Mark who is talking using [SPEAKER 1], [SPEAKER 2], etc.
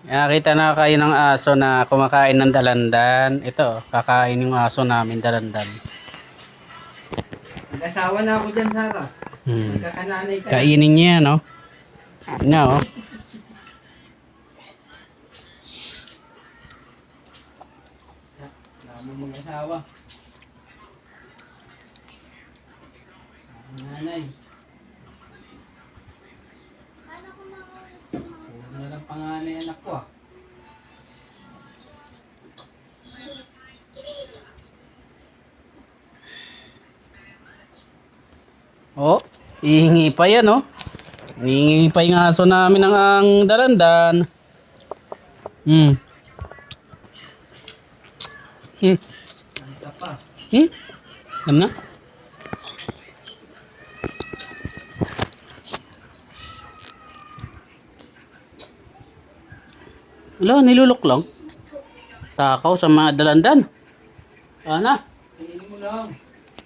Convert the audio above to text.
[SPEAKER 1] Nakita na kayo ng aso na kumakain ng dalandan. Ito, kakain yung aso namin dalandan.
[SPEAKER 2] Nag-asawa na ako dyan, Sarah. Nagkakananay ka.
[SPEAKER 1] Kainin niya, no? No.
[SPEAKER 2] Wala mo mag-asawa. Nanay. Puro na lang panganay anak ko ah.
[SPEAKER 1] Oh, hihingi pa yan, oh. Hihingi pa yung aso namin ng ang dalandan. Hmm.
[SPEAKER 2] Anta pa.
[SPEAKER 1] Alam na? Wala, nilulok lang. Takaw sa mga dalandan. Ana?
[SPEAKER 2] Tingin mo lang.